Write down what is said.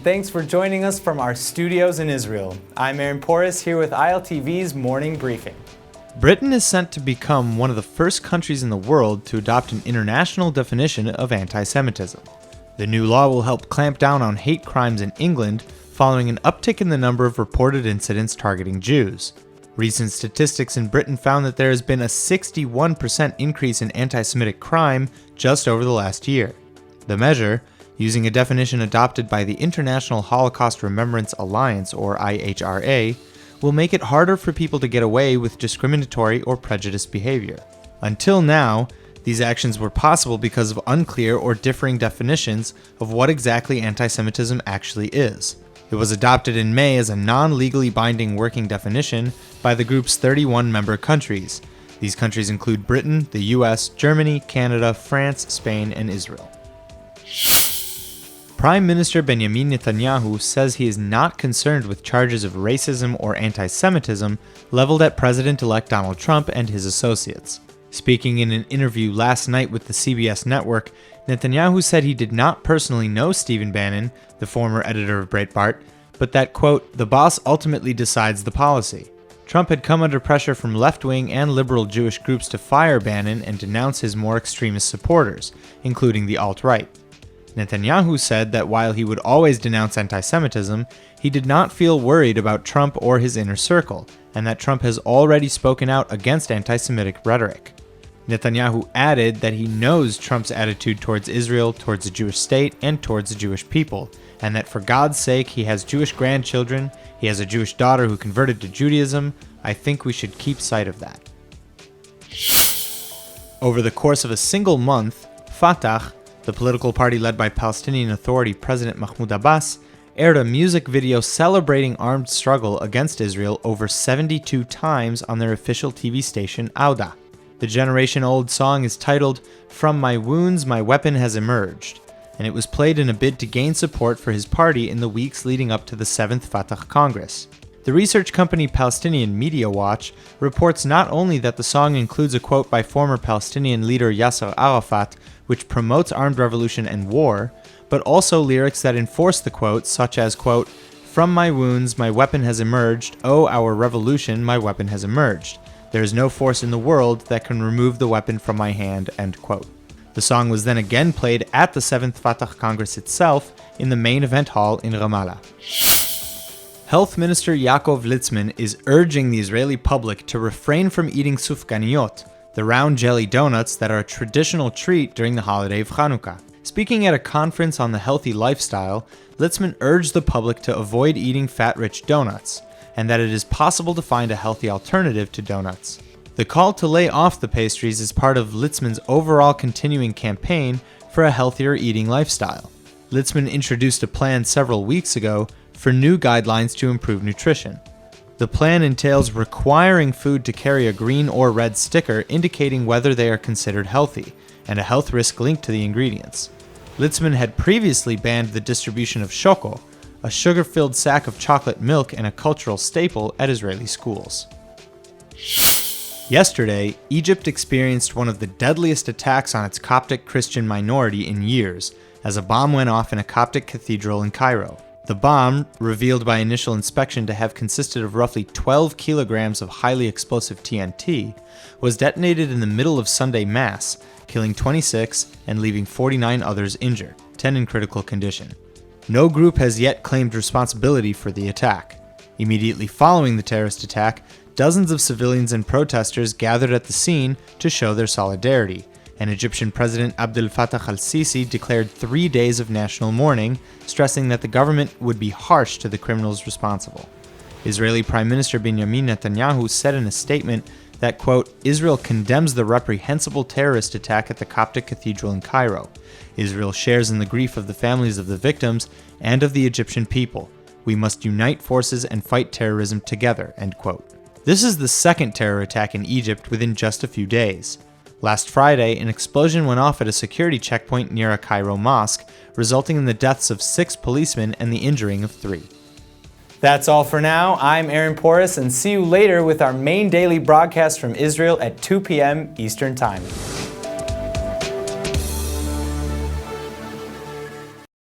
thanks for joining us from our studios in Israel. I'm Aaron Porras here with ILTV's Morning Briefing. Britain is set to become one of the first countries in the world to adopt an international definition of antisemitism. The new law will help clamp down on hate crimes in England following an uptick in the number of reported incidents targeting Jews. Recent statistics in Britain found that there has been a 61% increase in anti-Semitic crime just over the last year. The measure, using a definition adopted by the International Holocaust Remembrance Alliance, or IHRA, will make it harder for people to get away with discriminatory or prejudiced behavior. Until now, these actions were possible because of unclear or differing definitions of what exactly anti-Semitism actually is. It was adopted in May as a non-legally binding working definition by the group's 31 member countries. These countries include Britain, the US, Germany, Canada, France, Spain, and Israel. Prime Minister Benjamin Netanyahu says he is not concerned with charges of racism or anti-Semitism leveled at President-elect Donald Trump and his associates. Speaking in an interview last night with the CBS network, Netanyahu said he did not personally know Stephen Bannon, the former editor of Breitbart, but that, quote, the boss ultimately decides the policy. Trump had come under pressure from left-wing and liberal Jewish groups to fire Bannon and denounce his more extremist supporters, including the alt-right. Netanyahu said that while he would always denounce anti-Semitism, he did not feel worried about Trump or his inner circle, and that Trump has already spoken out against anti-Semitic rhetoric. Netanyahu added that he knows Trump's attitude towards Israel, towards the Jewish state, and towards the Jewish people, and that for God's sake he has Jewish grandchildren, he has a Jewish daughter who converted to Judaism. I think we should keep sight of that. Over the course of a single month, Fatah, the political party led by Palestinian Authority President Mahmoud Abbas, aired a music video celebrating armed struggle against Israel over 72 times on their official TV station Auda. The generation-old song is titled "From My Wounds, My Weapon Has Emerged," and it was played in a bid to gain support for his party in the weeks leading up to the 7th Fatah Congress. The research company Palestinian Media Watch reports not only that the song includes a quote by former Palestinian leader Yasser Arafat, which promotes armed revolution and war, but also lyrics that enforce the quote, such as, quote, "From my wounds, my weapon has emerged. Oh, our revolution, my weapon has emerged. There is no force in the world that can remove the weapon from my hand," end quote. The song was then again played at the 7th Fatah Congress itself in the main event hall in Ramallah. Health Minister Yaakov Litzman is urging the Israeli public to refrain from eating sufganiyot, the round jelly donuts that are a traditional treat during the holiday of Hanukkah. Speaking at a conference on the healthy lifestyle, Litzman urged the public to avoid eating fat-rich donuts, and that it is possible to find a healthy alternative to donuts. The call to lay off the pastries is part of Litzman's overall continuing campaign for a healthier eating lifestyle. Litzman introduced a plan several weeks ago for new guidelines to improve nutrition. The plan entails requiring food to carry a green or red sticker indicating whether they are considered healthy, and a health risk linked to the ingredients. Litzman had previously banned the distribution of shoko, a sugar-filled sack of chocolate milk and a cultural staple at Israeli schools. Yesterday, Egypt experienced one of the deadliest attacks on its Coptic Christian minority in years, as a bomb went off in a Coptic cathedral in Cairo. The bomb, revealed by initial inspection to have consisted of roughly 12 kilograms of highly explosive TNT, was detonated in the middle of Sunday Mass, killing 26 and leaving 49 others injured, 10 in critical condition. No group has yet claimed responsibility for the attack. Immediately following the terrorist attack, dozens of civilians and protesters gathered at the scene to show their solidarity, and Egyptian President Abdel Fattah al-Sisi declared 3 days of national mourning, stressing that the government would be harsh to the criminals responsible. Israeli Prime Minister Benjamin Netanyahu said in a statement that, quote, Israel condemns the reprehensible terrorist attack at the Coptic Cathedral in Cairo. Israel shares in the grief of the families of the victims and of the Egyptian people. We must unite forces and fight terrorism together, end quote. This is the second terror attack in Egypt within just a few days. Last Friday, an explosion went off at a security checkpoint near a Cairo mosque, resulting in the deaths of 6 policemen and the injuring of 3. That's all for now. I'm Aaron Porras, and see you later with our main daily broadcast from Israel at 2 p.m. Eastern Time.